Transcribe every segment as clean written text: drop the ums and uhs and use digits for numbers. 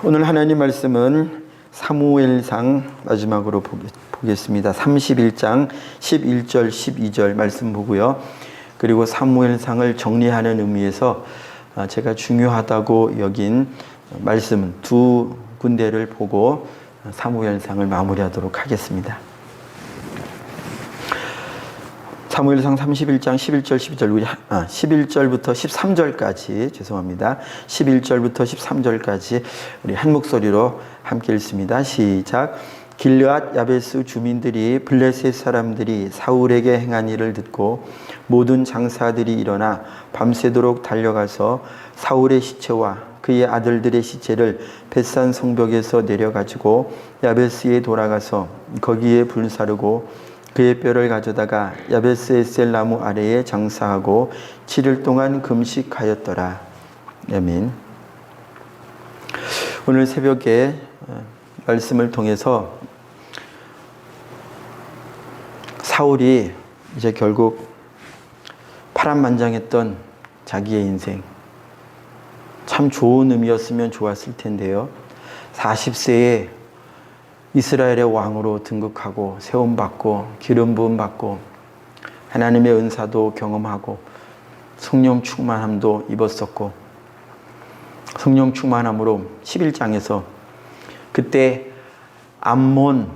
오늘 하나님 말씀은 사무엘상 마지막으로 보겠습니다. 31장 11절 12절 말씀 보고요. 그리고 사무엘상을 정리하는 의미에서 제가 중요하다고 여긴 말씀은 두 군데를 보고 사무엘상을 마무리하도록 하겠습니다. 사무엘상 31장 11절 12절 11절부터 13절까지 죄송합니다. 11절부터 13절까지 우리 한 목소리로 함께 읽습니다. 시작. 길르앗 야베스 주민들이 블레셋 사람들이 사울에게 행한 일을 듣고 모든 장사들이 일어나 밤새도록 달려가서 사울의 시체와 그의 아들들의 시체를 벳산 성벽에서 내려가지고 야베스에 돌아가서 거기에 불사르고 그의 뼈를 가져다가 야베스의 셀나무 아래에 장사하고 7일 동안 금식하였더라. 아멘. 오늘 새벽에 말씀을 통해서 사울이 이제 결국 파란만장했던 자기의 인생, 참 좋은 의미였으면 좋았을 텐데요. 40세에 이스라엘의 왕으로 등극하고 세움받고 기름 부음 받고 하나님의 은사도 경험하고 성령 충만함도 입었었고, 성령 충만함으로 11장에서 그때 암몬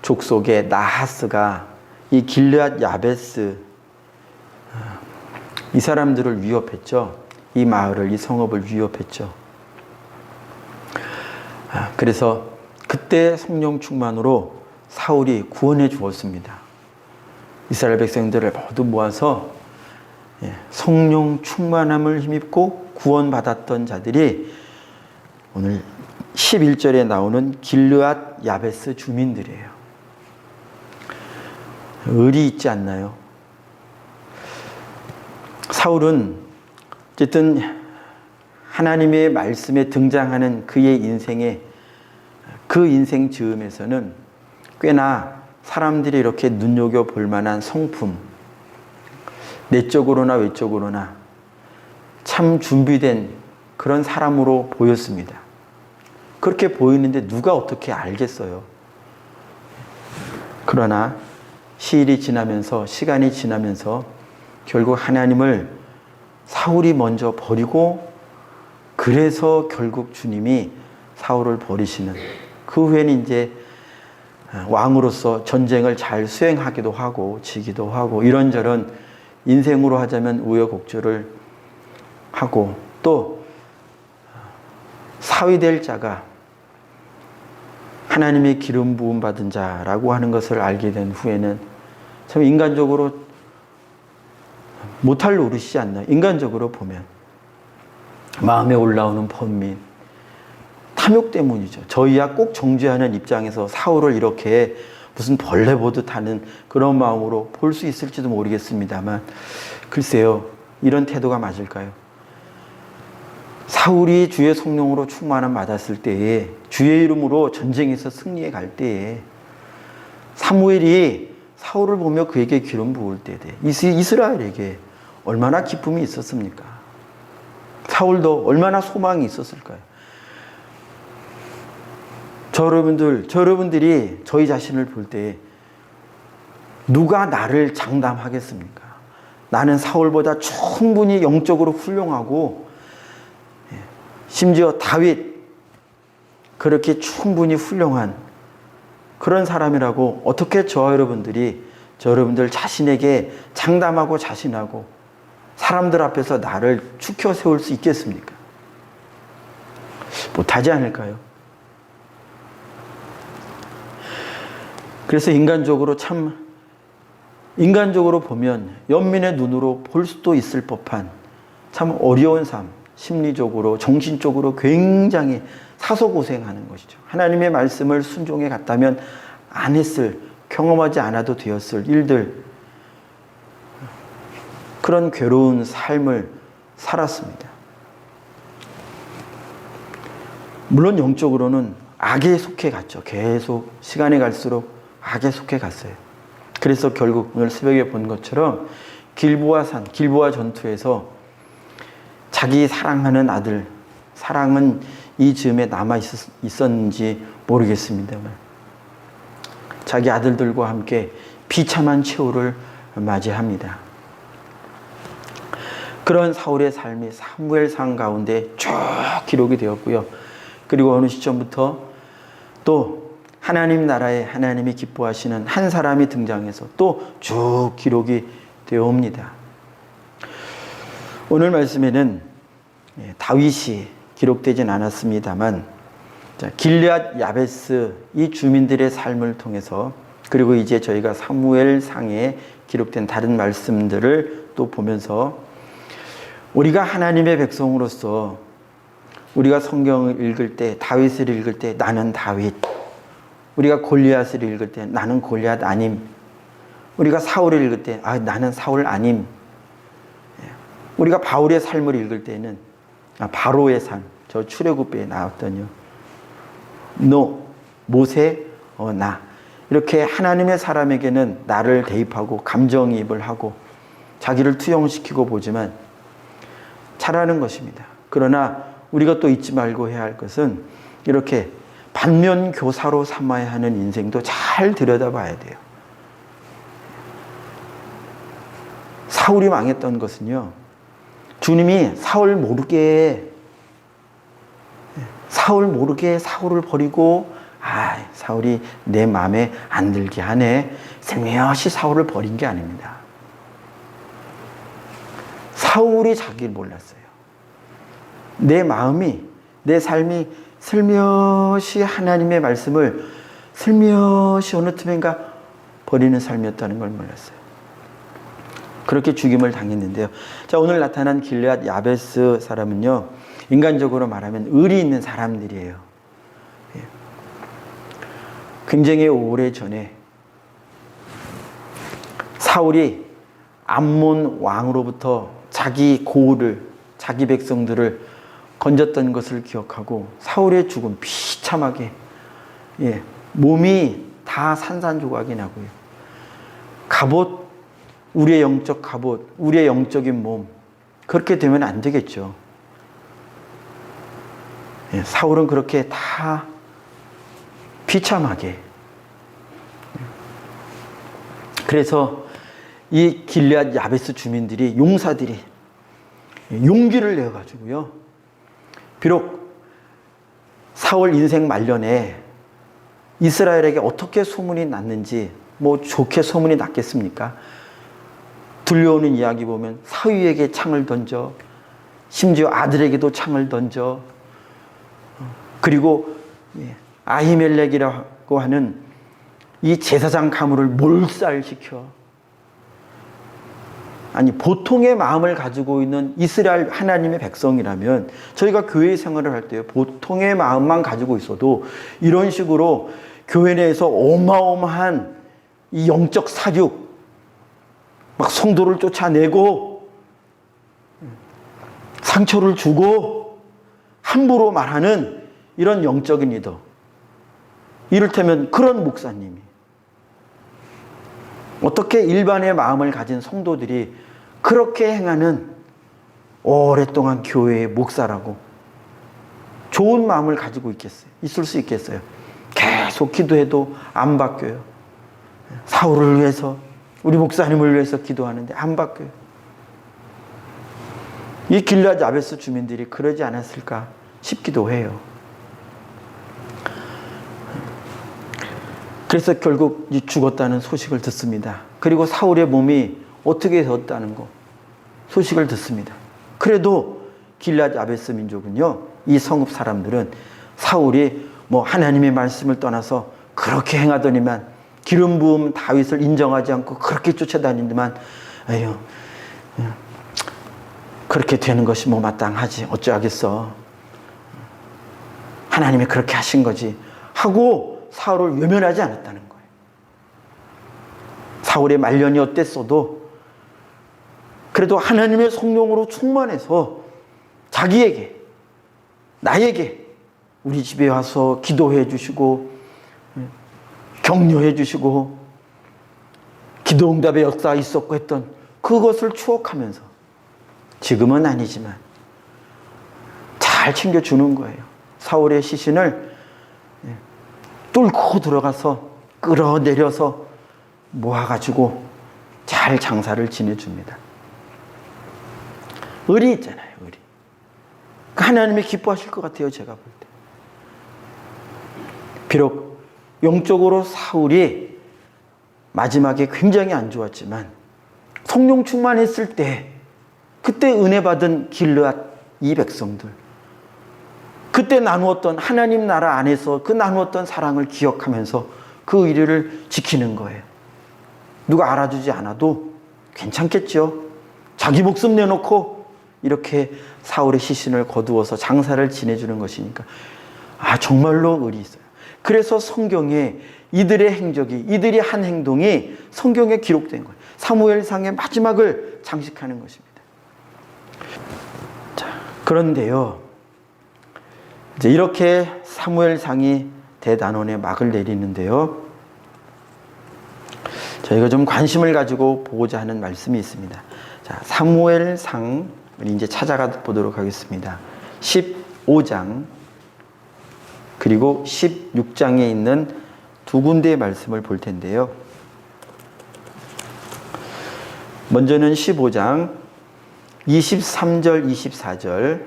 족속의 나하스가 이 길르앗 야베스 이 사람들을 위협했죠. 이 마을을, 이 성읍을 위협했죠. 그래서 그때 성령 충만으로 사울이 구원해 주었습니다. 이스라엘 백성들을 모두 모아서 성령 충만함을 힘입고 구원받았던 자들이 오늘 11절에 나오는 길르앗 야베스 주민들이에요. 의리 있지 않나요? 사울은 어쨌든 하나님의 말씀에 등장하는 그의 인생에 그 인생 즈음에서는 꽤나 사람들이 이렇게 눈여겨볼 만한 성품, 내적으로나 외적으로나 참 준비된 그런 사람으로 보였습니다. 그렇게 보이는데 누가 어떻게 알겠어요? 그러나 시일이 지나면서, 시간이 지나면서 결국 하나님을 사울이 먼저 버리고, 그래서 결국 주님이 사울을 버리시는, 그 후에는 이제 왕으로서 전쟁을 잘 수행하기도 하고 지기도 하고 이런저런 인생으로 하자면 우여곡절을 하고, 또 사위될 자가 하나님의 기름 부음 받은 자라고 하는 것을 알게 된 후에는 참 인간적으로 못할 노릇이지 않나. 인간적으로 보면 마음에 올라오는 번민, 탐욕 때문이죠. 저희야 꼭 정죄하는 입장에서 사울을 이렇게 무슨 벌레 보듯 하는 그런 마음으로 볼 수 있을지도 모르겠습니다만, 글쎄요, 이런 태도가 맞을까요? 사울이 주의 성령으로 충만함 받았을 때에, 주의 이름으로 전쟁에서 승리해 갈 때에 사무엘이 사울을 보며 그에게 기름 부을 때에 이스라엘에게 얼마나 기쁨이 있었습니까? 사울도 얼마나 소망이 있었을까요? 여러분들이 저희 자신을 볼 때 누가 나를 장담하겠습니까? 나는 사울보다 충분히 영적으로 훌륭하고, 심지어 다윗 그렇게 충분히 훌륭한 그런 사람이라고 어떻게 여러분들 자신에게 장담하고 자신하고 사람들 앞에서 나를 추켜 세울 수 있겠습니까? 못하지 않을까요? 그래서 인간적으로 보면 연민의 눈으로 볼 수도 있을 법한 참 어려운 삶, 심리적으로, 정신적으로 굉장히 사소고생하는 것이죠. 하나님의 말씀을 순종해 갔다면 안 했을, 경험하지 않아도 되었을 일들, 그런 괴로운 삶을 살았습니다. 물론 영적으로는 악에 속해 갔죠. 계속 시간이 갈수록 악에 속해 갔어요. 그래서 결국 오늘 새벽에 본 것처럼 길보아 전투에서 자기 사랑하는 아들, 사랑은 이 즈음에 남아 있었는지 모르겠습니다만 자기 아들들과 함께 비참한 최후를 맞이합니다. 그런 사울의 삶이 사무엘상 가운데 쭉 기록이 되었고요. 그리고 어느 시점부터 또 하나님 나라에 하나님이 기뻐하시는 한 사람이 등장해서 또 쭉 기록이 되어 옵니다. 오늘 말씀에는 다윗이 기록되진 않았습니다만 길르앗 야베스 이 주민들의 삶을 통해서 그리고 이제 저희가 사무엘상에 기록된 다른 말씀들을 또 보면서 우리가 하나님의 백성으로서 우리가 성경을 읽을 때 다윗을 읽을 때 나는 다윗, 우리가 골리앗을 읽을 때 나는 골리앗 아님, 우리가 사울을 읽을 때 나는 사울 아님, 우리가 바울의 삶을 읽을 때는 바로의 삶, 저 출애굽기에 나왔더니요, 너 모세 나 이렇게 하나님의 사람에게는 나를 대입하고 감정이입을 하고 자기를 투영시키고 보지만 잘하는 것입니다. 그러나 우리가 또 잊지 말고 해야 할 것은 이렇게 반면 교사로 삼아야 하는 인생도 잘 들여다봐야 돼요. 사울이 망했던 것은요, 주님이 사울 모르게 사울을 버리고 사울이 내 마음에 안 들게 하네 슬며시 사울을 버린 게 아닙니다. 사울이 자기를 몰랐어요. 내 마음이, 내 삶이 슬며시 하나님의 말씀을 슬며시 어느 틈엔가 버리는 삶이었다는 걸 몰랐어요. 그렇게 죽임을 당했는데요. 자, 오늘 나타난 길르앗 야베스 사람은요, 인간적으로 말하면 의리 있는 사람들이에요. 굉장히 오래전에 사울이 암몬 왕으로부터 자기 고을을, 자기 백성들을 건졌던 것을 기억하고 사울의 죽음 비참하게, 몸이 다 산산조각이 나고요. 갑옷, 우리의 영적 갑옷, 우리의 영적인 몸, 그렇게 되면 안 되겠죠. 사울은 그렇게 다 비참하게. 그래서 이 길르앗 야베스 주민들이, 용사들이 용기를 내어가지고요, 비록 사울 인생 말년에 이스라엘에게 어떻게 소문이 났는지, 뭐 좋게 소문이 났겠습니까? 들려오는 이야기 보면 사위에게 창을 던져, 심지어 아들에게도 창을 던져, 그리고 아히멜렉이라고 하는 이 제사장 가문을 몰살시켜. 아니, 보통의 마음을 가지고 있는 이스라엘 하나님의 백성이라면, 저희가 교회 생활을 할 때 보통의 마음만 가지고 있어도 이런 식으로 교회 내에서 어마어마한 이 영적 사륙, 막 성도를 쫓아내고 상처를 주고 함부로 말하는 이런 영적인 리더, 이를테면 그런 목사님이 어떻게 일반의 마음을 가진 성도들이 그렇게 행하는 오랫동안 교회의 목사라고 좋은 마음을 가지고 있을 수 있겠어요? 계속 기도해도 안 바뀌어요. 사울을 위해서, 우리 목사님을 위해서 기도하는데 안 바뀌어요. 이 길르앗 야베스 주민들이 그러지 않았을까 싶기도 해요. 그래서 결국 죽었다는 소식을 듣습니다. 그리고 사울의 몸이 어떻게 되었다는 거 소식을 듣습니다. 그래도 길르앗 야베스 민족은요, 이 성읍 사람들은 사울이 뭐 하나님의 말씀을 떠나서 그렇게 행하더니만, 기름 부음 다윗을 인정하지 않고 그렇게 쫓아다니더만, 그렇게 되는 것이 뭐 마땅하지, 어쩌겠어, 하나님이 그렇게 하신 거지 하고 사울을 외면하지 않았다는 거예요. 사울의 말년이 어땠어도 그래도 하나님의 성령으로 충만해서 자기에게, 나에게 우리 집에 와서 기도해 주시고 격려해 주시고 기도 응답의 역사가 있었고 했던 그것을 추억하면서, 지금은 아니지만 잘 챙겨주는 거예요. 사울의 시신을 뚫고 들어가서 끌어내려서 모아가지고 잘 장사를 지내줍니다. 의리 있잖아요, 의리. 하나님이 기뻐하실 것 같아요, 제가 볼 때. 비록 영적으로 사울이 마지막에 굉장히 안 좋았지만 성령 충만했을 때 그때 은혜 받은 길르앗 이 백성들, 그때 나누었던 하나님 나라 안에서 그 나누었던 사랑을 기억하면서 그 의리를 지키는 거예요. 누가 알아주지 않아도 괜찮겠죠. 자기 목숨 내놓고 이렇게 사울의 시신을 거두어서 장사를 지내주는 것이니까 정말로 의리 있어요. 그래서 성경에 이들의 행적이, 이들이 한 행동이 성경에 기록된 거예요. 사무엘상의 마지막을 장식하는 것입니다. 자, 그런데요, 이제 이렇게 사무엘상이 대단원의 막을 내리는데요, 저희가 좀 관심을 가지고 보고자 하는 말씀이 있습니다. 자, 사무엘상 우리 이제 찾아가 보도록 하겠습니다. 15장 그리고 16장에 있는 두 군데의 말씀을 볼 텐데요. 먼저는 15장 23절, 24절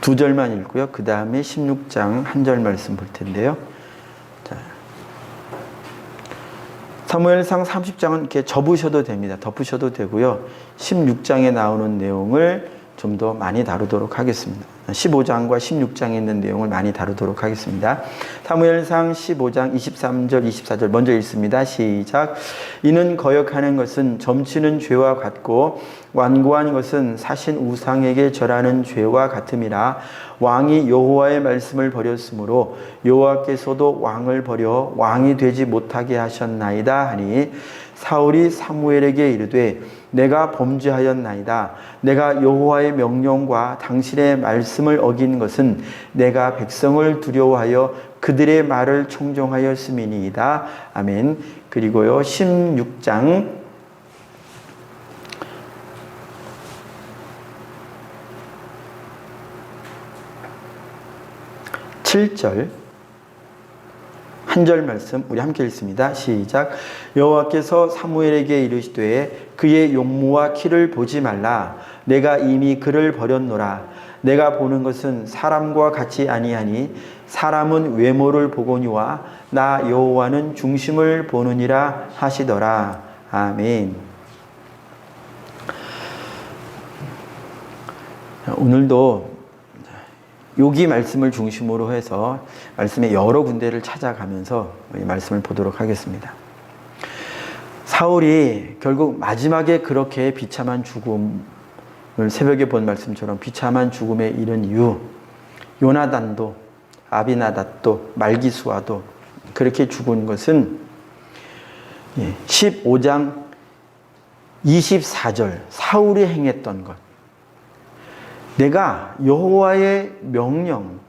두 절만 읽고요. 그 다음에 16장 한 절 말씀 볼 텐데요. 자, 사무엘상 30장은 이렇게 접으셔도 됩니다. 덮으셔도 되고요. 16장에 나오는 내용을 좀 더 많이 다루도록 하겠습니다. 15장과 16장에 있는 내용을 많이 다루도록 하겠습니다. 사무엘상 15장 23절, 24절 먼저 읽습니다. 시작. 이는 거역하는 것은 점치는 죄와 같고 완고한 것은 사신 우상에게 절하는 죄와 같음이라. 왕이 여호와의 말씀을 버렸으므로 여호와께서도 왕을 버려 왕이 되지 못하게 하셨나이다 하니, 사울이 사무엘에게 이르되 내가 범죄하였나이다. 내가 여호와의 명령과 당신의 말씀을 어긴 것은 내가 백성을 두려워하여 그들의 말을 청종하였음이니이다. 아멘. 그리고요 16장 7절 한 절 말씀 우리 함께 읽습니다. 시작. 여호와께서 사무엘에게 이르시되 그의 용모와 키를 보지 말라. 내가 이미 그를 버렸노라. 내가 보는 것은 사람과 같이 아니하니 사람은 외모를 보거니와 나 여호와는 중심을 보느니라 하시더라. 아멘. 오늘도 여기 말씀을 중심으로 해서 말씀의 여러 군데를 찾아가면서 이 말씀을 보도록 하겠습니다. 사울이 결국 마지막에 그렇게 비참한 죽음을 새벽에 본 말씀처럼 비참한 죽음에 이른 이유, 요나단도 아비나답도 말기수아도 그렇게 죽은 것은 15장 24절 사울이 행했던 것, 내가 여호와의 명령,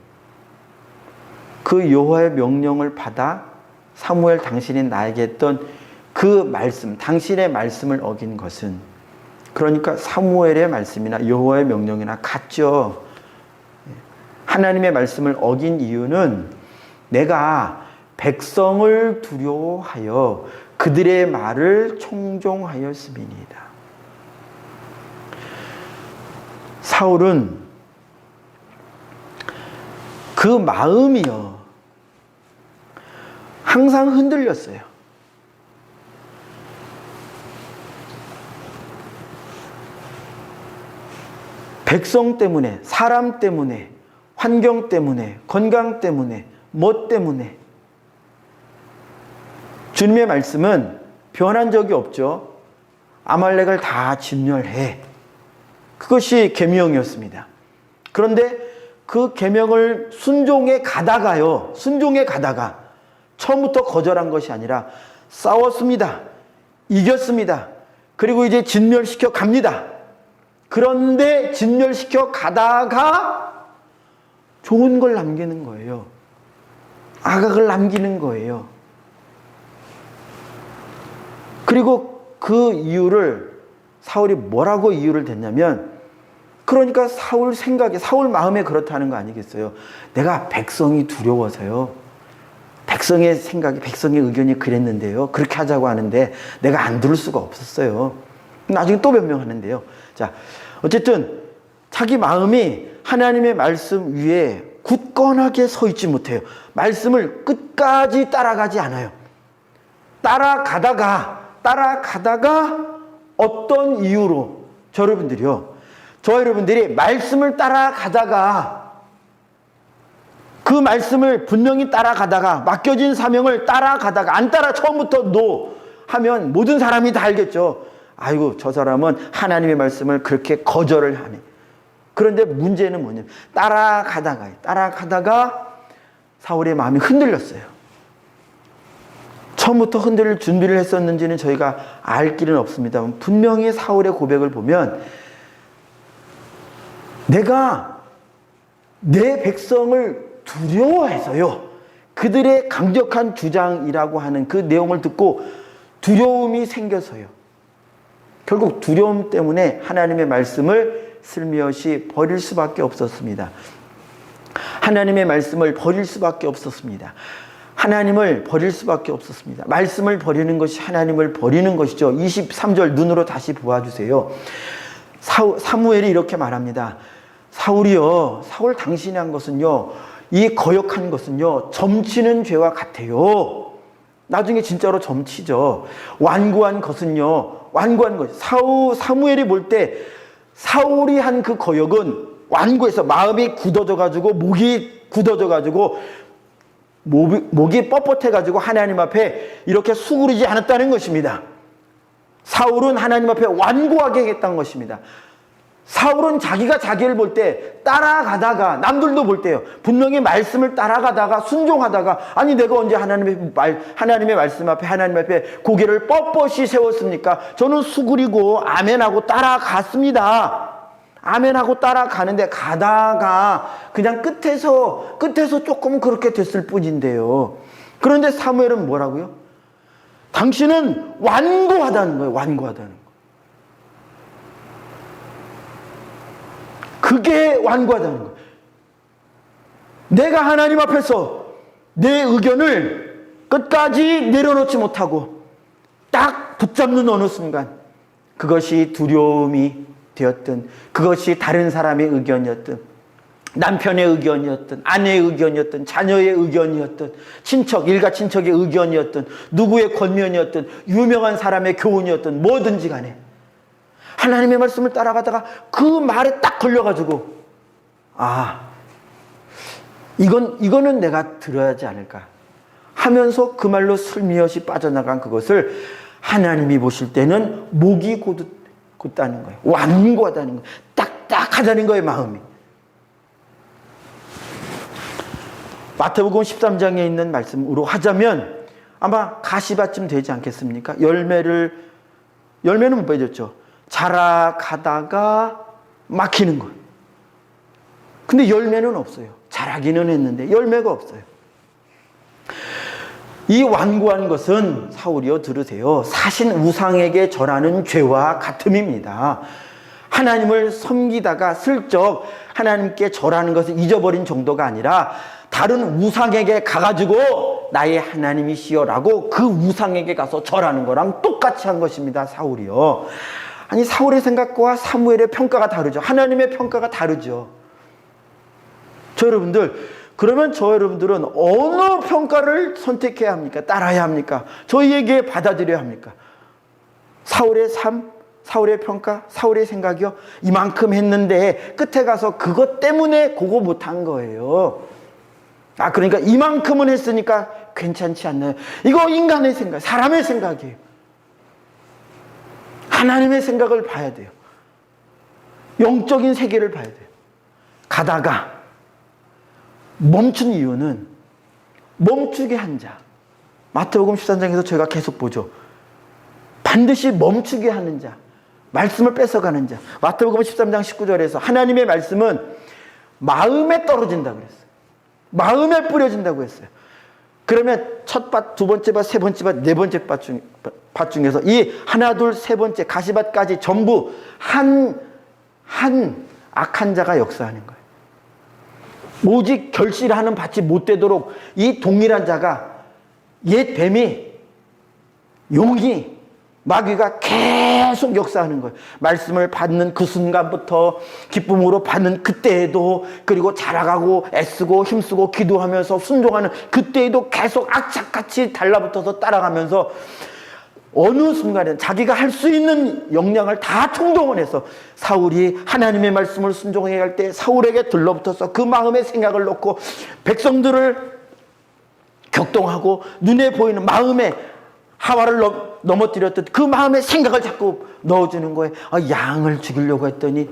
그 여호와의 명령을 받아 사무엘 당신이 나에게 했던 그 말씀, 당신의 말씀을 어긴 것은, 그러니까 사무엘의 말씀이나 여호와의 명령이나 같죠. 하나님의 말씀을 어긴 이유는 내가 백성을 두려워하여 그들의 말을 청종하였음이니이다. 사울은 그 마음이요 항상 흔들렸어요. 백성 때문에, 사람 때문에, 환경 때문에, 건강 때문에, 뭐 때문에. 주님의 말씀은 변한 적이 없죠. 아말렉을 다 진멸해. 그것이 계명이었습니다. 그런데 그 계명을 순종해 가다가요, 순종해 가다가 처음부터 거절한 것이 아니라 싸웠습니다. 이겼습니다. 그리고 이제 진멸시켜 갑니다. 그런데 진멸시켜 가다가 좋은 걸 남기는 거예요. 악악을 남기는 거예요. 그리고 그 이유를 사울이 뭐라고 이유를 댔냐면 그러니까 사울 생각에, 사울 마음에 그렇다는 거 아니겠어요? 내가 백성이 두려워서요. 백성의 생각이, 백성의 의견이 그랬는데요. 그렇게 하자고 하는데 내가 안 들을 수가 없었어요. 나중에 또 변명하는데요. 자, 어쨌든 자기 마음이 하나님의 말씀 위에 굳건하게 서 있지 못해요. 말씀을 끝까지 따라가지 않아요. 따라가다가 어떤 이유로 저 여러분들이 말씀을 따라가다가 그 말씀을 분명히 따라가다가 맡겨진 사명을 따라가다가 안 따라 처음부터 노 하면 모든 사람이 다 알겠죠. 아이고 저 사람은 하나님의 말씀을 그렇게 거절을 하네. 그런데 문제는 뭐냐면 따라가다가 사울의 마음이 흔들렸어요. 처음부터 흔들릴 준비를 했었는지는 저희가 알 길은 없습니다만 분명히 사울의 고백을 보면 내가 내 백성을 두려워해서요. 그들의 강력한 주장이라고 하는 그 내용을 듣고 두려움이 생겨서요. 결국 두려움 때문에 하나님의 말씀을 슬며시 버릴 수밖에 없었습니다. 하나님의 말씀을 버릴 수밖에 없었습니다. 하나님을 버릴 수밖에 없었습니다. 말씀을 버리는 것이 하나님을 버리는 것이죠. 23절 눈으로 다시 보아주세요. 사무엘이 이렇게 말합니다. 사울이요, 사울 당신이 한 것은요, 이 거역한 것은요, 점치는 죄와 같아요. 나중에 진짜로 점치죠. 완고한 것은요, 완고한 것. 사무엘이 볼 때 사울이 한 그 거역은 완고해서 마음이 굳어져가지고 목이 굳어져가지고 목이 뻣뻣해가지고 하나님 앞에 이렇게 수그리지 않았다는 것입니다. 사울은 하나님 앞에 완고하게 했다는 것입니다. 사울은 자기가 자기를 볼 때 따라가다가 남들도 볼 때요. 분명히 말씀을 따라가다가 순종하다가 아니 내가 언제 하나님의 말씀 앞에 하나님 앞에 고개를 뻣뻣이 세웠습니까? 저는 수그리고 아멘하고 따라갔습니다. 아멘하고 따라가는데 가다가 그냥 끝에서 조금 그렇게 됐을 뿐인데요. 그런데 사무엘은 뭐라고요? 당신은 완고하다는 거예요. 완고하다는 거. 그게 완고하다는 거예요. 내가 하나님 앞에서 내 의견을 끝까지 내려놓지 못하고 딱 붙잡는 어느 순간 그것이 두려움이 되었든 그것이 다른 사람의 의견이었든 남편의 의견이었든 아내의 의견이었든 자녀의 의견이었든 일가 친척의 의견이었든 누구의 권면이었든 유명한 사람의 교훈이었든 뭐든지 간에 하나님의 말씀을 따라가다가 그 말에 딱 걸려가지고 이거는 내가 들어야 하지 않을까 하면서 그 말로 슬며시 빠져나간 그것을 하나님이 보실 때는 목이 곧다는 거예요. 완고하다는 거예요. 딱딱하다는 거예요. 마음이. 마태복음 13장에 있는 말씀으로 하자면 아마 가시밭쯤 되지 않겠습니까? 열매는 못 맺었죠. 자라가다가 막히는 거예요. 근데 열매는 없어요. 자라기는 했는데 열매가 없어요. 이 완고한 것은 사울이여 들으세요. 사신 우상에게 절하는 죄와 같음입니다. 하나님을 섬기다가 슬쩍 하나님께 절하는 것을 잊어버린 정도가 아니라 다른 우상에게 가가지고 나의 하나님이시여라고 그 우상에게 가서 절하는 거랑 똑같이 한 것입니다. 사울이요. 아니 사울의 생각과 사무엘의 평가가 다르죠. 하나님의 평가가 다르죠. 그러면 저 여러분들은 어느 평가를 선택해야 합니까? 따라야 합니까? 저희에게 받아들여야 합니까? 사울의 삶, 사울의 평가, 사울의 생각이요? 이만큼 했는데 끝에 가서 그것 때문에 그거 못한 거예요. 그러니까 이만큼은 했으니까 괜찮지 않나요? 이거 인간의 생각, 사람의 생각이에요. 하나님의 생각을 봐야 돼요. 영적인 세계를 봐야 돼요. 가다가 멈춘 이유는 멈추게 한 자. 마태복음 13장에서 저희가 계속 보죠. 반드시 멈추게 하는 자. 말씀을 뺏어가는 자. 마태복음 13장 19절에서 하나님의 말씀은 마음에 떨어진다고 그랬어요. 마음에 뿌려진다고 했어요. 그러면 첫 밭, 두 번째 밭, 세 번째 밭, 네 번째 밭 중에서 이 하나, 둘, 세 번째 가시밭까지 전부 악한 자가 역사하는 거예요. 오직 결실하는 밭이 못 되도록 이 동일한 자가, 옛 뱀이, 용이, 마귀가 계속 역사하는 거예요. 말씀을 받는 그 순간부터, 기쁨으로 받는 그때에도, 그리고 자라가고 애쓰고 힘쓰고 기도하면서 순종하는 그때에도 계속 악착같이 달라붙어서 따라가면서 어느 순간에 자기가 할 수 있는 역량을 다 총동원 해서, 사울이 하나님의 말씀을 순종해야 할 때 사울에게 들러붙어서 그 마음의 생각을 놓고 백성들을 격동하고 눈에 보이는 마음에 하와를 넘어뜨렸던 그 마음의 생각을 자꾸 넣어주는 거예요. 양을 죽이려고 했더니,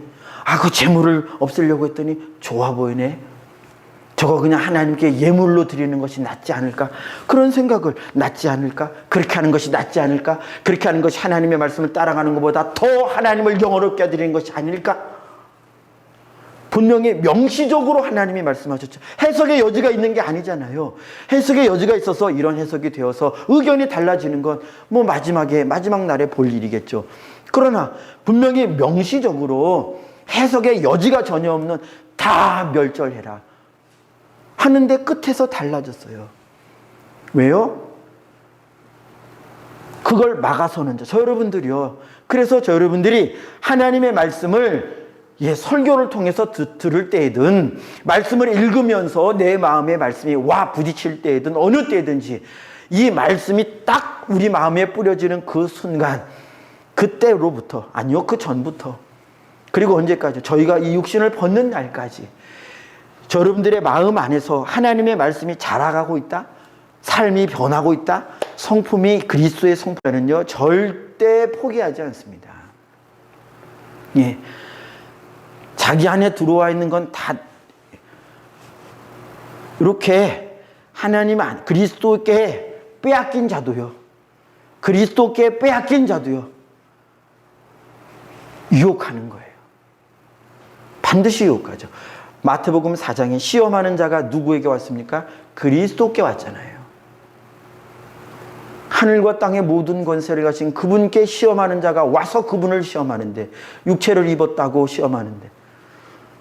그 재물을 없애려고 했더니 좋아 보이네. 저거 그냥 하나님께 예물로 드리는 것이 낫지 않을까? 그런 생각을, 낫지 않을까? 그렇게 하는 것이 낫지 않을까? 그렇게 하는 것이 하나님의 말씀을 따라가는 것보다 더 하나님을 영원롭게 드리는 것이 아닐까? 분명히 명시적으로 하나님이 말씀하셨죠. 해석의 여지가 있는 게 아니잖아요. 해석의 여지가 있어서 이런 해석이 되어서 의견이 달라지는 건 마지막 날에 볼 일이겠죠. 그러나 분명히 명시적으로 해석의 여지가 전혀 없는, 다 멸절해라 하는데 끝에서 달라졌어요. 왜요? 그걸 막아서는 저 여러분들이요. 그래서 저 여러분들이 하나님의 말씀을 설교를 통해서 들을 때이든, 말씀을 읽으면서 내 마음에 말씀이 와 부딪힐 때이든, 어느 때든지 이 말씀이 딱 우리 마음에 뿌려지는 그 순간, 그때로부터, 아니요, 그 전부터, 그리고 언제까지? 저희가 이 육신을 벗는 날까지 저 여러분들의 마음 안에서 하나님의 말씀이 자라가고 있다, 삶이 변하고 있다, 성품이 그리스도의 성품은요 절대 포기하지 않습니다. 예, 자기 안에 들어와 있는 건 다 이렇게 하나님 안, 그리스도께 빼앗긴 자도요, 그리스도께 빼앗긴 자도요 유혹하는 거예요. 반드시 유혹하죠. 마태복음 4장에 시험하는 자가 누구에게 왔습니까? 그리스도께 왔잖아요. 하늘과 땅의 모든 권세를 가진 그분께 시험하는 자가 와서 그분을 시험하는데, 육체를 입었다고 시험하는데,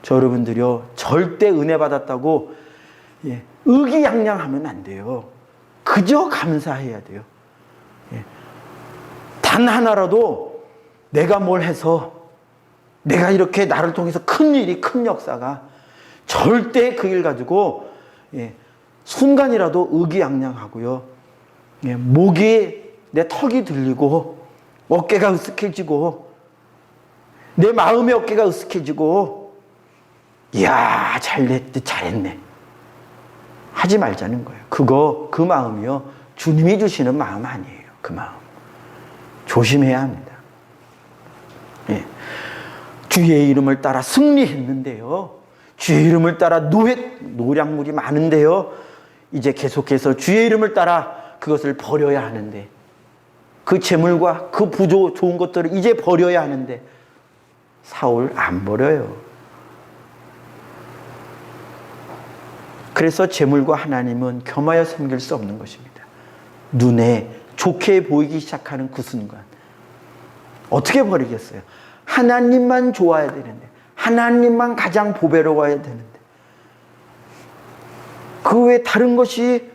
저 여러분들이요 절대 은혜 받았다고 의기양양하면 안 돼요. 그저 감사해야 돼요. 단 하나라도 내가 뭘 해서, 내가 이렇게 나를 통해서 큰 일이, 큰 역사가, 절대 그 일 가지고 순간이라도 의기양양하고요, 목이, 내 턱이 들리고 어깨가 으쓱해지고 내 마음의 어깨가 으쓱해지고, 이야 잘했네 하지 말자는 거예요. 그 마음이요 주님이 주시는 마음 아니에요. 그 마음 조심해야 합니다. 주의 이름을 따라 승리했는데요, 주의 이름을 따라 노량물이 많은데요, 이제 계속해서 주의 이름을 따라 그것을 버려야 하는데, 그 재물과 그 좋은 것들을 이제 버려야 하는데, 사울 안 버려요. 그래서 재물과 하나님은 겸하여 섬길 수 없는 것입니다. 눈에 좋게 보이기 시작하는 그 순간 어떻게 버리겠어요? 하나님만 좋아야 되는데, 하나님만 가장 보배로워야 되는데, 그 외에 다른 것이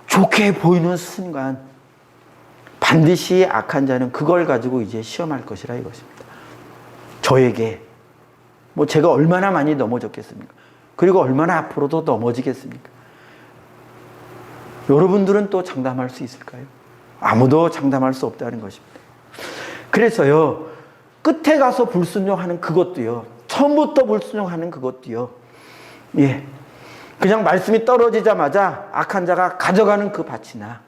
좋게 보이는 순간 반드시 악한 자는 그걸 가지고 이제 시험할 것이라 이것입니다. 저에게 제가 얼마나 많이 넘어졌겠습니까? 그리고 얼마나 앞으로도 넘어지겠습니까? 여러분들은 또 장담할 수 있을까요? 아무도 장담할 수 없다는 것입니다. 그래서요, 끝에 가서 불순종하는 그것도요, 처음부터 불순종하는 그것도요, 그냥 말씀이 떨어지자마자 악한 자가 가져가는 그 밭이나,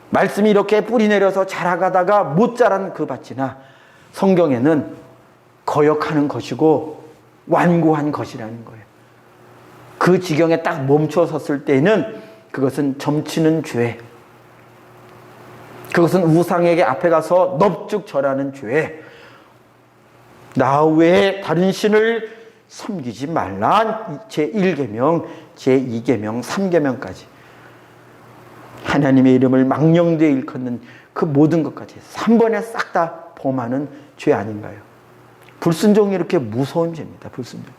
말씀이 이렇게 뿌리 내려서 자라가다가 못 자란 그 밭이나, 성경에는 거역하는 것이고 완고한 것이라는 거예요. 그 지경에 딱 멈춰 섰을 때는 그것은 점치는 죄, 그것은 우상에게 앞에 가서 넙죽 절하는 죄, 나 외에 다른 신을 섬기지 말라, 제1계명, 제2계명, 3계명까지 하나님의 이름을 망령되이 일컫는 그 모든 것까지 3번에 싹 다 범하는 죄 아닌가요? 불순종이 이렇게 무서운 죄입니다. 불순종.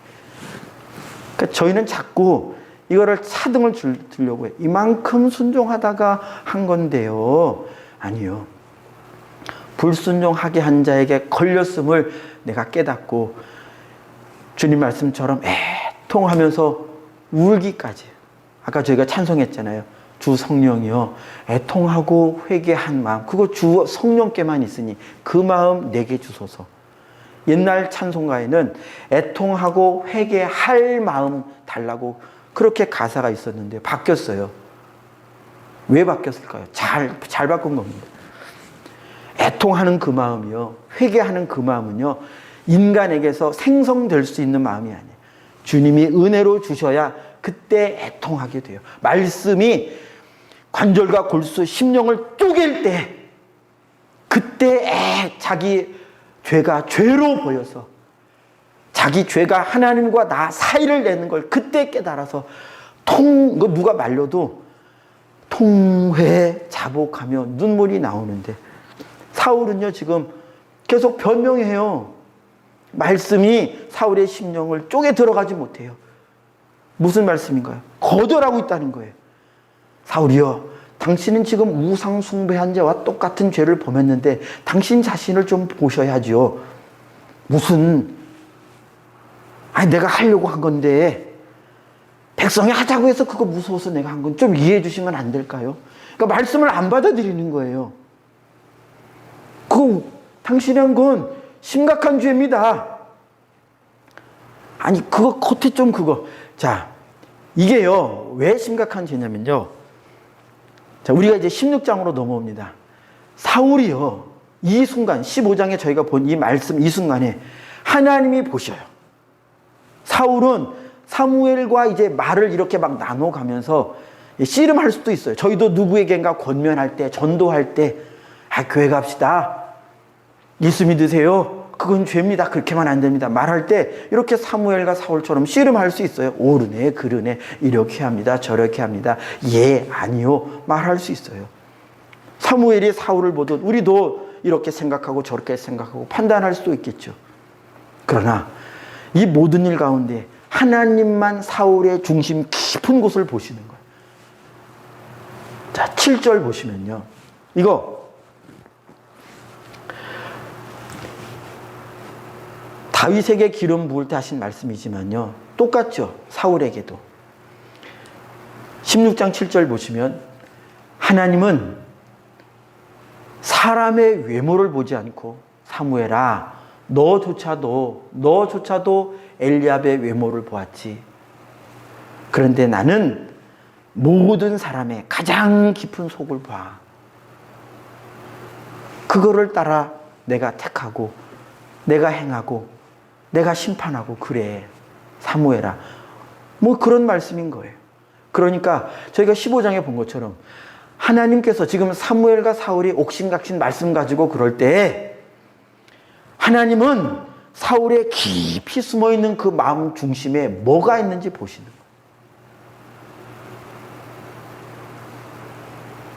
그러니까 저희는 자꾸 이거를 차등을 주려고 해요. 이만큼 순종하다가 한 건데요. 아니요. 불순종하게 한 자에게 걸렸음을 내가 깨닫고 주님 말씀처럼 애통하면서 울기까지. 아까 저희가 찬송했잖아요. 주 성령이여 애통하고 회개한 마음. 그거 주 성령께만 있으니 그 마음 내게 주소서. 옛날 찬송가에는 애통하고 회개할 마음 달라고 그렇게 가사가 있었는데 바뀌었어요. 왜 바뀌었을까요? 잘 바꾼 겁니다. 애통하는 그 마음이요. 회개하는 그 마음은요. 인간에게서 생성될 수 있는 마음이 아니에요. 주님이 은혜로 주셔야 그때 애통하게 돼요. 말씀이 관절과 골수, 심령을 쪼갤 때 그때 자기 죄가 죄로 보여서 자기 죄가 하나님과 나 사이를 내는 걸 그때 깨달아서 누가 말려도 통회 자복하며 눈물이 나오는데 사울은요 지금 계속 변명해요. 말씀이 사울의 심령을 쪼개 들어가지 못해요. 무슨 말씀인가요? 거절하고 있다는 거예요. 사울이여, 당신은 지금 우상 숭배한 자와 똑같은 죄를 범했는데 당신 자신을 좀 보셔야지요. 내가 하려고 한 건데 백성이 하자고 해서 그거 무서워서 내가 한 건 좀 이해해 주시면 안 될까요? 그러니까 말씀을 안 받아들이는 거예요. 당신이 한 건 심각한 죄입니다. 아니 그거 겉에 좀 그거. 자, 이게요 왜 심각한 죄냐면요. 자, 우리가 이제 16장으로 넘어옵니다. 사울이요 이 순간 15장에 저희가 본 이 말씀 이 순간에 하나님이 보셔요. 사울은 사무엘과 이제 말을 이렇게 막 나눠가면서 씨름할 수도 있어요. 저희도 누구에겐가 권면할 때, 전도할 때, 교회 갑시다. 예수 믿으세요. 그건 죄입니다. 그렇게만 안 됩니다. 말할 때 이렇게 사무엘과 사울처럼 씨름할 수 있어요. 옳으네, 그르네, 이렇게 합니다. 저렇게 합니다. 예, 아니요. 말할 수 있어요. 사무엘이 사울을 보듯 우리도 이렇게 생각하고 저렇게 생각하고 판단할 수도 있겠죠. 그러나 이 모든 일 가운데 하나님만 사울의 중심 깊은 곳을 보시는 거예요. 자, 7절 보시면요. 이거 다윗에게 기름 부을 때 하신 말씀이지만요. 똑같죠. 사울에게도. 16장 7절 보시면 하나님은 사람의 외모를 보지 않고 사무엘아 너조차도 엘리압의 외모를 보았지. 그런데 나는 모든 사람의 가장 깊은 속을 봐. 그거를 따라 내가 택하고 내가 행하고 내가 심판하고 그래. 사무엘아. 그런 말씀인 거예요. 그러니까 저희가 15장에 본 것처럼 하나님께서 지금 사무엘과 사울이 옥신각신 말씀 가지고 그럴 때 하나님은 사울의 깊이 숨어있는 그 마음 중심에 뭐가 있는지 보시는 거예요.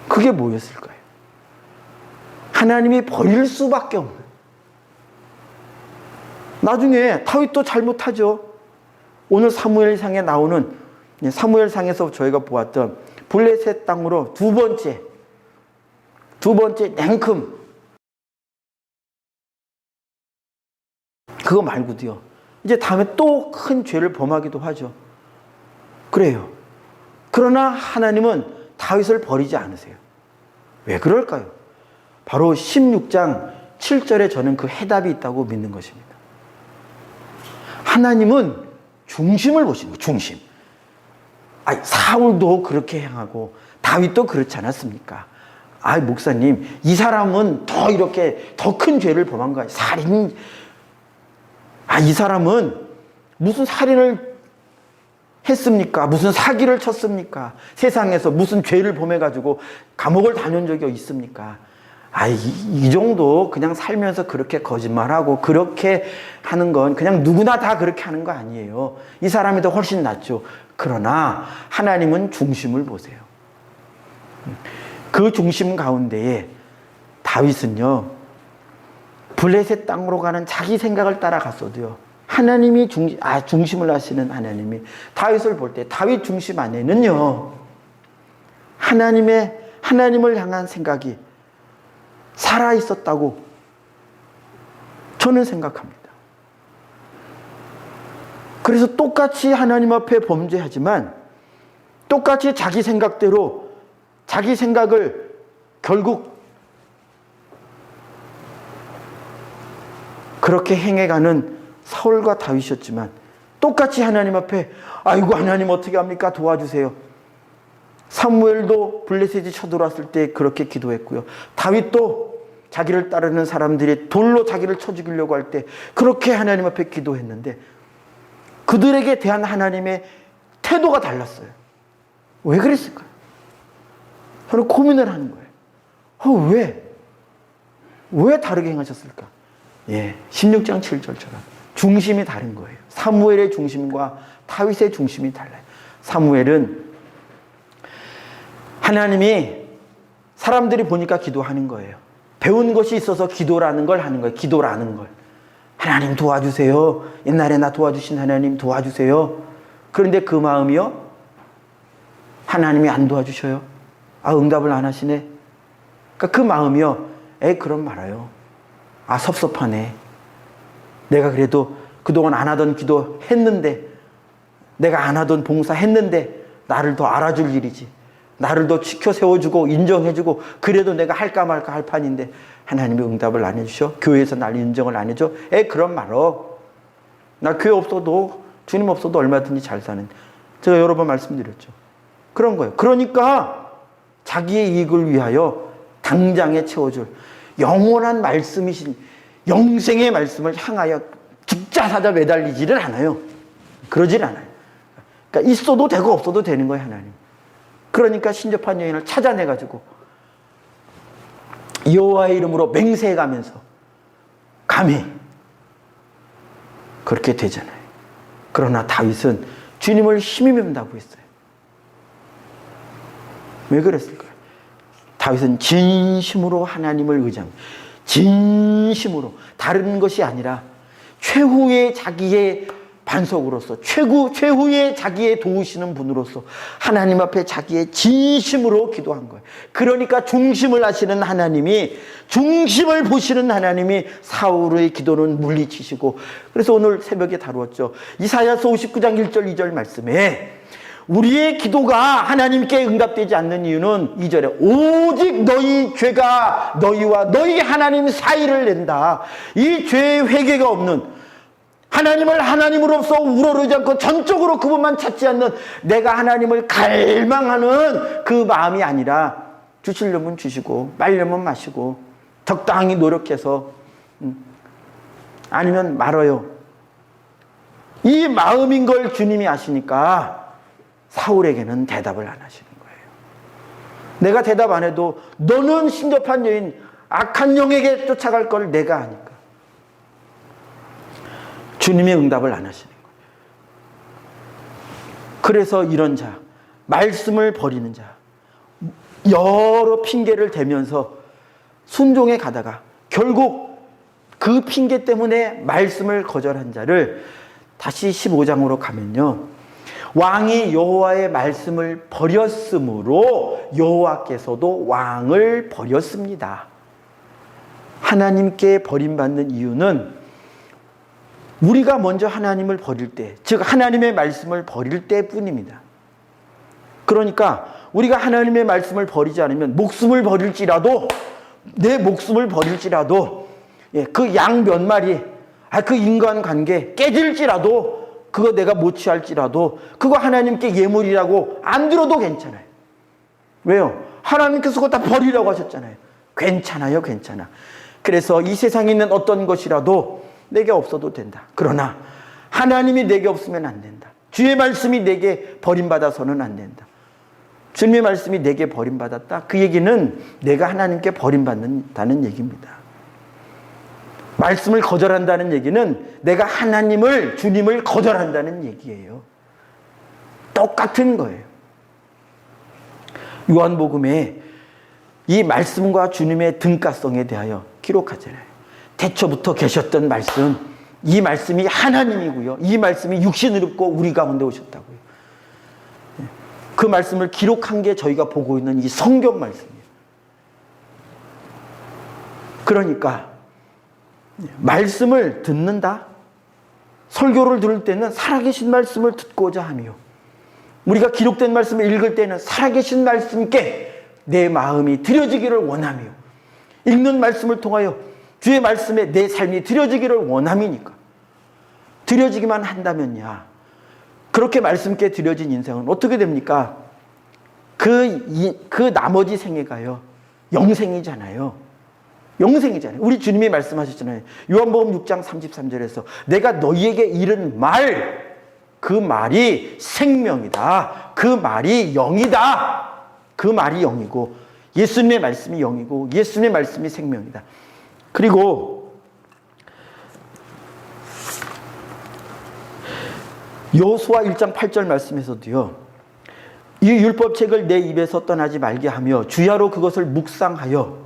그게 뭐였을까요? 하나님이 버릴 수밖에 없는. 나중에 다윗도 잘못하죠. 오늘 사무엘상에 나오는 사무엘상에서 저희가 보았던 블레셋 땅으로 두 번째 냉큼 그거 말고도요. 이제 다음에 또 큰 죄를 범하기도 하죠. 그래요. 그러나 하나님은 다윗을 버리지 않으세요. 왜 그럴까요? 바로 16장 7절에 저는 그 해답이 있다고 믿는 것입니다. 하나님은 중심을 보시는 거예요. 중심. 사울도 그렇게 행하고 다윗도 그렇지 않았습니까? 목사님, 이 사람은 더 이렇게 더 큰 죄를 범한 거야. 살인. 이 사람은 무슨 살인을 했습니까? 무슨 사기를 쳤습니까? 세상에서 무슨 죄를 범해가지고 감옥을 다녀온 적이 있습니까? 이 정도 그냥 살면서 그렇게 거짓말하고 그렇게 하는 건 그냥 누구나 다 그렇게 하는 거 아니에요. 이 사람이 더 훨씬 낫죠. 그러나 하나님은 중심을 보세요. 그 중심 가운데에 다윗은요, 블레셋 땅으로 가는 자기 생각을 따라갔어도요. 하나님이 중심을 하시는 하나님이 다윗을 볼 때 다윗 중심 안에는요. 하나님을 향한 생각이 살아 있었다고 저는 생각합니다. 그래서 똑같이 하나님 앞에 범죄하지만 똑같이 자기 생각대로 자기 생각을 결국 그렇게 행해가는 사울과 다윗이었지만 똑같이 하나님 앞에 아이고 하나님 어떻게 합니까? 도와주세요. 사무엘도 블레셋이 쳐들어왔을 때 그렇게 기도했고요. 다윗도 자기를 따르는 사람들이 돌로 자기를 쳐 죽이려고 할 때 그렇게 하나님 앞에 기도했는데 그들에게 대한 하나님의 태도가 달랐어요. 왜 그랬을까요? 저는 고민을 하는 거예요. 왜 다르게 행하셨을까? 16장 7절처럼 중심이 다른 거예요. 사무엘의 중심과 다윗의 중심이 달라요. 사무엘은 하나님이 사람들이 보니까 기도하는 거예요. 배운 것이 있어서 기도라는 걸 하는 거예요. 기도라는 걸. 하나님 도와주세요. 옛날에 나 도와주신 하나님 도와주세요. 그런데 그 마음이요. 하나님이 안 도와주셔요. 응답을 안 하시네. 그러니까 그 마음이요. 그럼 말아요. 섭섭하네. 내가 그래도 그동안 안 하던 기도 했는데, 내가 안 하던 봉사 했는데, 나를 더 알아줄 일이지. 나를 더 지켜 세워주고, 인정해주고, 그래도 내가 할까 말까 할 판인데, 하나님이 응답을 안 해주셔? 교회에서 날 인정을 안 해줘? 그럼 말어. 나 교회 없어도, 주님 없어도 얼마든지 잘 사는. 제가 여러 번 말씀드렸죠. 그런 거예요. 그러니까, 자기의 이익을 위하여 당장에 채워줄 영원한 말씀이신 영생의 말씀을 향하여 직자사자 매달리지를 않아요. 그러질 않아요. 그러니까 있어도 되고 없어도 되는 거예요, 하나님. 그러니까 신접한 여인을 찾아내가지고 여호와의 이름으로 맹세해가면서 감히 그렇게 되잖아요. 그러나 다윗은 주님을 힘입는다고 했어요. 왜 그랬을까요? 다윗은 진심으로 하나님을 의지합니다. 진심으로. 다른 것이 아니라 최후의 자기의 반석으로서, 최후의 자기의 도우시는 분으로서 하나님 앞에 자기의 진심으로 기도한 거예요. 그러니까 중심을 하시는 하나님이, 중심을 보시는 하나님이 사울의 기도는 물리치시고, 그래서 오늘 새벽에 다루었죠. 이사야서 59장 1절 2절 말씀에 우리의 기도가 하나님께 응답되지 않는 이유는 2절에 오직 너희 죄가 너희와 너희 하나님 사이를 낸다. 이 죄의 회개가 없는, 하나님을 하나님으로서 우러르지 않고 전적으로 그분만 찾지 않는, 내가 하나님을 갈망하는 그 마음이 아니라 주시려면 주시고 말려면 마시고 적당히 노력해서 아니면 말아요. 이 마음인 걸 주님이 아시니까 사울에게는 대답을 안 하시는 거예요. 내가 대답 안 해도 너는 신접한 여인, 악한 영에게 쫓아갈 걸 내가 아니까. 주님의 응답을 안 하시는 거예요. 그래서 이런 자, 말씀을 버리는 자, 여러 핑계를 대면서 순종해 가다가 결국 그 핑계 때문에 말씀을 거절한 자를 다시 15장으로 가면요. 왕이 여호와의 말씀을 버렸으므로 여호와께서도 왕을 버렸습니다. 하나님께 버림받는 이유는 우리가 먼저 하나님을 버릴 때, 즉 하나님의 말씀을 버릴 때뿐입니다. 그러니까 우리가 하나님의 말씀을 버리지 않으면 목숨을 버릴지라도, 내 목숨을 버릴지라도, 그 양 몇 마리, 그 인간관계 깨질지라도, 그거 내가 못 취할지라도 그거 하나님께 예물이라고 안 들어도 괜찮아요. 왜요? 하나님께서 그거 다 버리라고 하셨잖아요. 괜찮아요, 괜찮아. 그래서 이 세상에 있는 어떤 것이라도 내게 없어도 된다. 그러나 하나님이 내게 없으면 안 된다. 주의 말씀이 내게 버림받아서는 안 된다. 주님의 말씀이 내게 버림받았다. 그 얘기는 내가 하나님께 버림받는다는 얘기입니다. 말씀을 거절한다는 얘기는 내가 하나님을, 주님을 거절한다는 얘기예요. 똑같은 거예요. 요한복음에 이 말씀과 주님의 등가성에 대하여 기록하잖아요. 태초부터 계셨던 말씀, 이 말씀이 하나님이고요. 이 말씀이 육신을 입고 우리 가운데 오셨다고요. 그 말씀을 기록한 게 저희가 보고 있는 이 성경 말씀이에요. 그러니까 말씀을 듣는다. 설교를 들을 때는 살아계신 말씀을 듣고자 하며, 우리가 기록된 말씀을 읽을 때는 살아계신 말씀께 내 마음이 드려지기를 원하며, 읽는 말씀을 통하여 주의 말씀에 내 삶이 드려지기를 원함이니까. 드려지기만 한다면야, 그렇게 말씀께 드려진 인생은 어떻게 됩니까? 그 나머지 생애가요, 영생이잖아요. 영생이잖아요. 우리 주님이 말씀하셨잖아요. 요한복음 6장 33절에서 내가 너희에게 이른 말, 그 말이 생명이다. 그 말이 영이다. 그 말이 영이고 예수님의 말씀이 영이고 예수님의 말씀이 생명이다. 그리고 여호수아 1장 8절 말씀에서도요, 이 율법책을 내 입에서 떠나지 말게 하며 주야로 그것을 묵상하여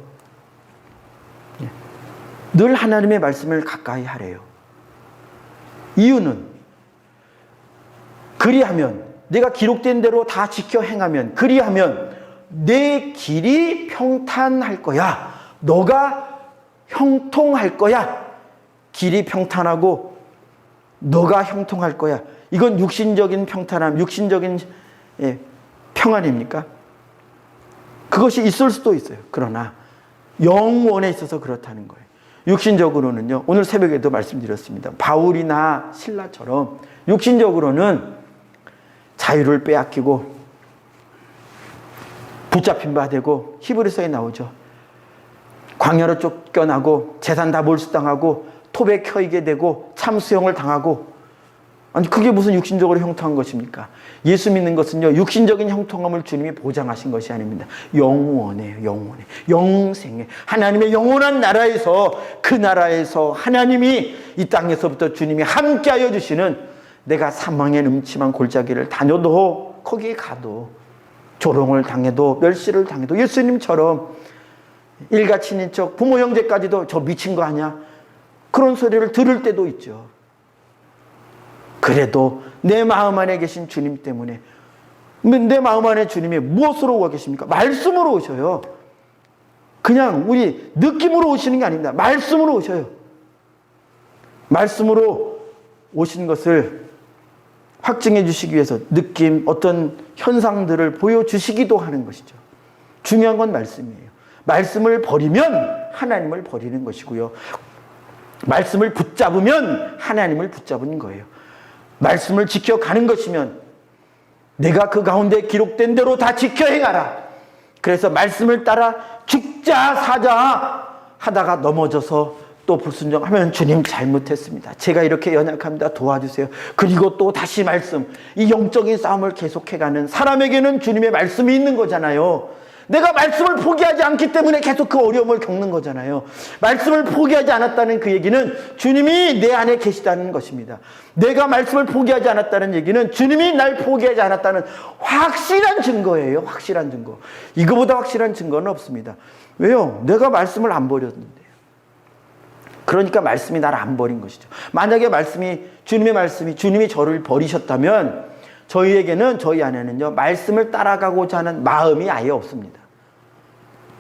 늘 하나님의 말씀을 가까이 하래요. 이유는 그리하면, 내가 기록된 대로 다 지켜 행하면, 그리하면 내 길이 평탄할 거야. 너가 형통할 거야. 길이 평탄하고 너가 형통할 거야. 이건 육신적인 평탄함, 육신적인 평안입니까? 그것이 있을 수도 있어요. 그러나 영원에 있어서 그렇다는 거예요. 육신적으로는요, 오늘 새벽에도 말씀드렸습니다. 바울이나 실라처럼 육신적으로는 자유를 빼앗기고 붙잡힌 바 되고, 히브리서에 나오죠. 광야로 쫓겨나고 재산 다 몰수당하고 톱에 켜이게 되고 참수형을 당하고. 아니, 그게 무슨 육신적으로 형통한 것입니까? 예수 믿는 것은요, 육신적인 형통함을 주님이 보장하신 것이 아닙니다. 영원해요. 영원해. 영생에 하나님의 영원한 나라에서, 그 나라에서 하나님이 이 땅에서부터 주님이 함께하여 주시는, 내가 사망의 음침한 골짜기를 다녀도, 거기에 가도, 조롱을 당해도, 멸시를 당해도, 예수님처럼 일가 친인척, 부모 형제까지도 저 미친 거 아니야? 그런 소리를 들을 때도 있죠. 그래도 내 마음 안에 계신 주님 때문에, 내 마음 안에 주님이 무엇으로 와 계십니까? 말씀으로 오셔요. 그냥 우리 느낌으로 오시는 게 아닙니다. 말씀으로 오셔요. 말씀으로 오신 것을 확증해 주시기 위해서 느낌, 어떤 현상들을 보여주시기도 하는 것이죠. 중요한 건 말씀이에요. 말씀을 버리면 하나님을 버리는 것이고요. 말씀을 붙잡으면 하나님을 붙잡은 거예요. 말씀을 지켜가는 것이면 내가 그 가운데 기록된 대로 다 지켜 행하라. 그래서 말씀을 따라 죽자 사자 하다가 넘어져서 또 불순종하면, 주님 잘못했습니다. 제가 이렇게 연약합니다. 도와주세요. 그리고 또 다시 말씀. 이 영적인 싸움을 계속해가는 사람에게는 주님의 말씀이 있는 거잖아요. 내가 말씀을 포기하지 않기 때문에 계속 그 어려움을 겪는 거잖아요. 말씀을 포기하지 않았다는 그 얘기는 주님이 내 안에 계시다는 것입니다. 내가 말씀을 포기하지 않았다는 얘기는 주님이 날 포기하지 않았다는 확실한 증거예요. 확실한 증거. 이거보다 확실한 증거는 없습니다. 왜요? 내가 말씀을 안 버렸는데요. 그러니까 말씀이 나를 안 버린 것이죠. 만약에 말씀이, 주님의 말씀이, 주님이 저를 버리셨다면 저희에게는, 저희 안에는요, 말씀을 따라가고자 하는 마음이 아예 없습니다.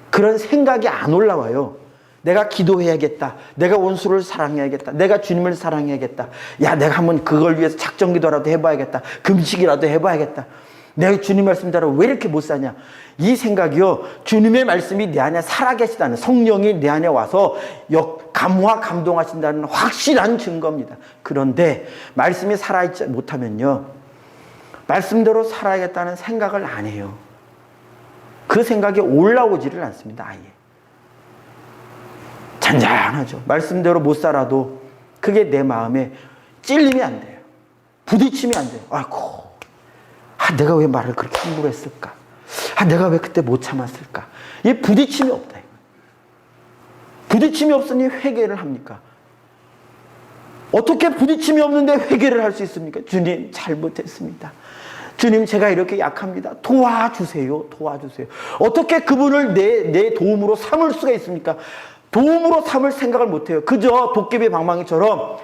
그런 생각이 안 올라와요. 내가 기도해야겠다. 내가 원수를 사랑해야겠다. 내가 주님을 사랑해야겠다. 야, 내가 한번 그걸 위해서 작정기도라도 해봐야겠다. 금식이라도 해봐야겠다. 내가 주님 말씀대로 왜 이렇게 못 사냐. 이 생각이요, 주님의 말씀이 내 안에 살아계시다는, 성령이 내 안에 와서 감화 감동하신다는 확실한 증거입니다. 그런데 말씀이 살아있지 못하면요, 말씀대로 살아야겠다는 생각을 안 해요. 그 생각이 올라오지를 않습니다. 아예. 잔잔하죠. 말씀대로 못 살아도 그게 내 마음에 찔림이 안 돼요. 부딪힘이 안 돼요. 아이고, 내가 왜 말을 그렇게 함부로 했을까? 내가 왜 그때 못 참았을까? 이 부딪힘이 없다. 부딪힘이 없으니 회개를 합니까? 어떻게 부딪힘이 없는데 회개를 할 수 있습니까? 주님, 잘못했습니다. 주님, 제가 이렇게 약합니다. 도와주세요. 도와주세요. 어떻게 그분을 내 도움으로 삼을 수가 있습니까? 도움으로 삼을 생각을 못해요. 그저 도깨비 방망이처럼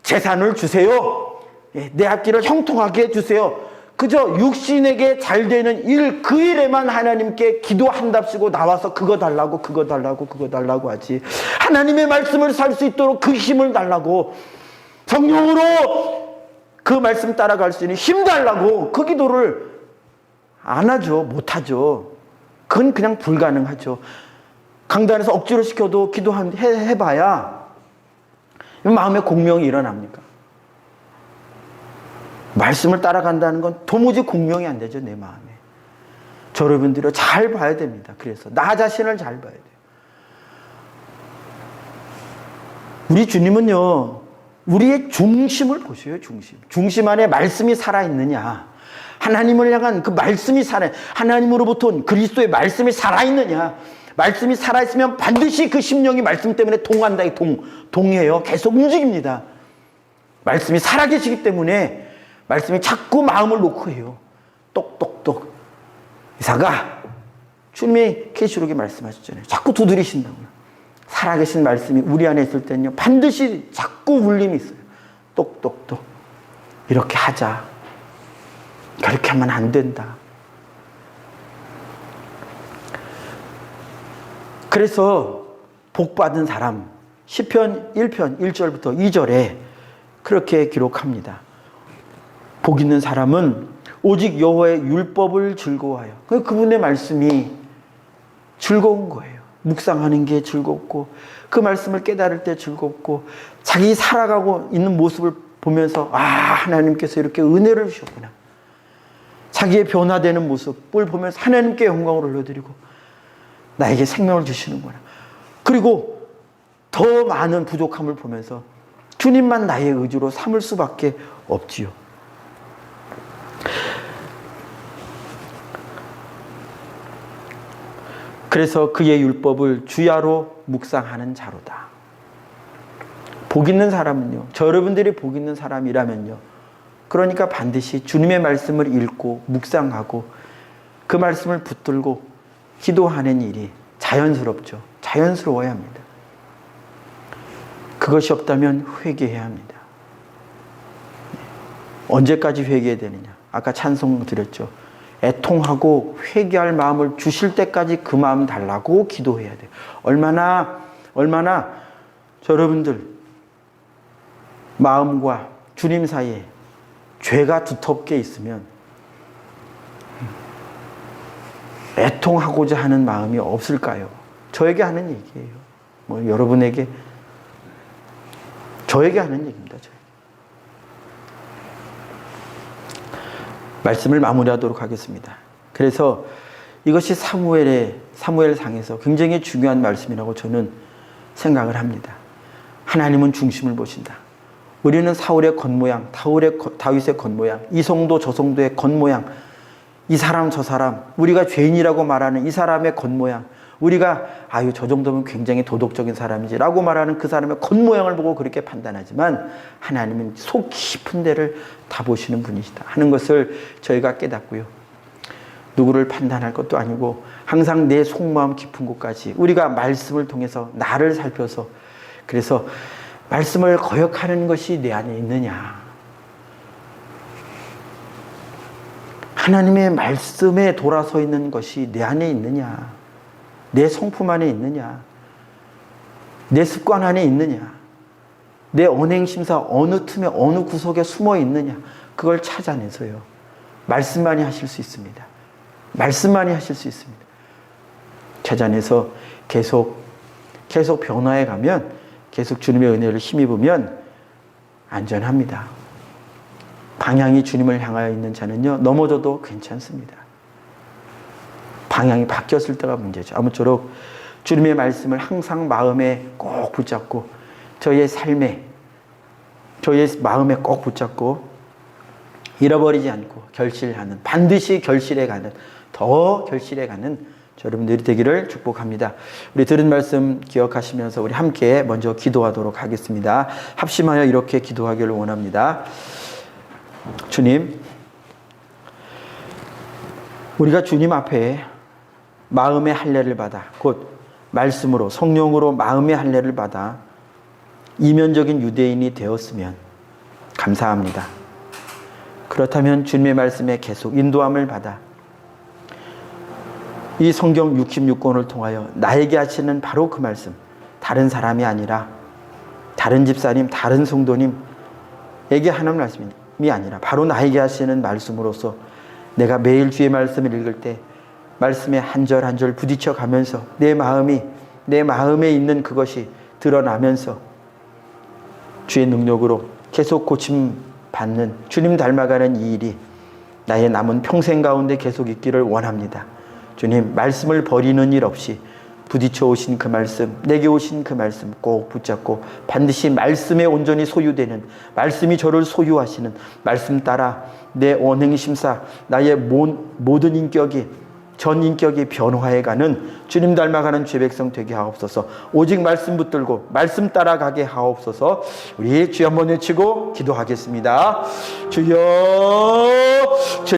재산을 주세요. 내 앞길을 형통하게 해주세요. 그저 육신에게 잘 되는 일, 그 일에만 하나님께 기도한답시고 나와서 그거 달라고 그거 달라고 그거 달라고 하지. 하나님의 말씀을 살 수 있도록 그 힘을 달라고, 성령으로 그 말씀 따라갈 수 있는 힘 달라고 그 기도를 안 하죠. 못 하죠. 그건 그냥 불가능하죠. 강단에서 억지로 시켜도 해봐야 마음의 공명이 일어납니까? 말씀을 따라간다는 건 도무지 공명이 안 되죠, 내 마음에. 저 여러분들이 잘 봐야 됩니다. 그래서 나 자신을 잘 봐야 돼요. 우리 주님은요, 우리의 중심을 보셔요, 중심. 중심 안에 말씀이 살아있느냐. 하나님을 향한 그 말씀이 하나님으로부터 온 그리스도의 말씀이 살아있느냐. 말씀이 살아있으면 반드시 그 심령이 말씀 때문에 동한다, 동해요. 계속 움직입니다. 말씀이 살아계시기 때문에 말씀이 자꾸 마음을 놓고 해요. 똑똑똑. 이사가, 주님이 계시록에 말씀하셨잖아요. 자꾸 두드리신다고요. 살아계신 말씀이 우리 안에 있을 때는요, 반드시 자꾸 울림이 있어요. 똑똑똑. 이렇게 하자. 그렇게 하면 안 된다. 그래서 복받은 사람, 시편 1편 1절부터 2절에 그렇게 기록합니다. 복 있는 사람은 오직 여호와의 율법을 즐거워하여. 그분의 말씀이 즐거운 거예요. 묵상하는 게 즐겁고, 그 말씀을 깨달을 때 즐겁고, 자기 살아가고 있는 모습을 보면서 하나님께서 이렇게 은혜를 주셨구나. 자기의 변화되는 모습을 보면서 하나님께 영광을 올려드리고 나에게 생명을 주시는구나. 그리고 더 많은 부족함을 보면서 주님만 나의 의지로 삼을 수밖에 없지요. 그래서 그의 율법을 주야로 묵상하는 자로다. 복 있는 사람은요, 저 여러분들이 복 있는 사람이라면요, 그러니까 반드시 주님의 말씀을 읽고 묵상하고 그 말씀을 붙들고 기도하는 일이 자연스럽죠. 자연스러워야 합니다. 그것이 없다면 회개해야 합니다. 언제까지 회개해야 되느냐? 아까 찬송 드렸죠. 애통하고 회개할 마음을 주실 때까지 그 마음 달라고 기도해야 돼요. 얼마나 저 여러분들 마음과 주님 사이에 죄가 두텁게 있으면 애통하고자 하는 마음이 없을까요? 저에게 하는 얘기예요. 뭐 여러분에게, 저에게 하는 얘기입니다. 말씀을 마무리하도록 하겠습니다. 그래서 이것이 사무엘상에서 굉장히 중요한 말씀이라고 저는 생각을 합니다. 하나님은 중심을 보신다. 우리는 사울의 겉모양, 다윗의 겉모양, 이 성도 저 성도의 겉모양, 이 사람 저 사람, 우리가 죄인이라고 말하는 이 사람의 겉모양, 우리가 저 정도면 굉장히 도덕적인 사람이지 라고 말하는 그 사람의 겉모양을 보고 그렇게 판단하지만 하나님은 속 깊은 데를 다 보시는 분이시다 하는 것을 저희가 깨닫고요. 누구를 판단할 것도 아니고 항상 내 속마음 깊은 곳까지 우리가 말씀을 통해서 나를 살펴서, 그래서 말씀을 거역하는 것이 내 안에 있느냐, 하나님의 말씀에 돌아서 있는 것이 내 안에 있느냐, 내 성품 안에 있느냐, 내 습관 안에 있느냐, 내 언행심사 어느 틈에 어느 구석에 숨어 있느냐, 그걸 찾아내서요, 말씀만이 하실 수 있습니다. 말씀만이 하실 수 있습니다. 찾아내서 계속 변화해 가면, 계속 주님의 은혜를 힘입으면 안전합니다. 방향이 주님을 향하여 있는 자는요, 넘어져도 괜찮습니다. 방향이 바뀌었을 때가 문제죠. 아무쪼록 주님의 말씀을 항상 마음에 꼭 붙잡고 저희의 삶에, 저희의 마음에 꼭 붙잡고 잃어버리지 않고 결실하는, 반드시 결실해 가는, 더 결실해 가는 여러분들이 되기를 축복합니다. 우리 들은 말씀 기억하시면서 우리 함께 먼저 기도하도록 하겠습니다. 합심하여 이렇게 기도하기를 원합니다. 주님, 우리가 주님 앞에 마음의 할례를 받아 곧 말씀으로 성령으로 마음의 할례를 받아 이면적인 유대인이 되었으면 감사합니다. 그렇다면 주님의 말씀에 계속 인도함을 받아 이 성경 66권을 통하여 나에게 하시는 바로 그 말씀, 다른 사람이 아니라 다른 집사님, 다른 성도님에게 하는 말씀이 아니라 바로 나에게 하시는 말씀으로서 내가 매일 주의 말씀을 읽을 때 말씀에 한 절 한 절 부딪혀 가면서 내 마음에 있는 그것이 드러나면서 주의 능력으로 계속 고침받는 주님 닮아가는 이 일이 나의 남은 평생 가운데 계속 있기를 원합니다. 주님, 말씀을 버리는 일 없이 부딪혀 오신 그 말씀, 내게 오신 그 말씀 꼭 붙잡고 반드시 말씀에 온전히 소유되는, 말씀이 저를 소유하시는, 말씀 따라 내 언행심사, 나의 모든 인격이, 전 인격이 변화해가는 주님 닮아가는 죄 백성 되게 하옵소서. 오직 말씀 붙들고 말씀 따라가게 하옵소서. 우리 주여 한번 외치고 기도하겠습니다. 주여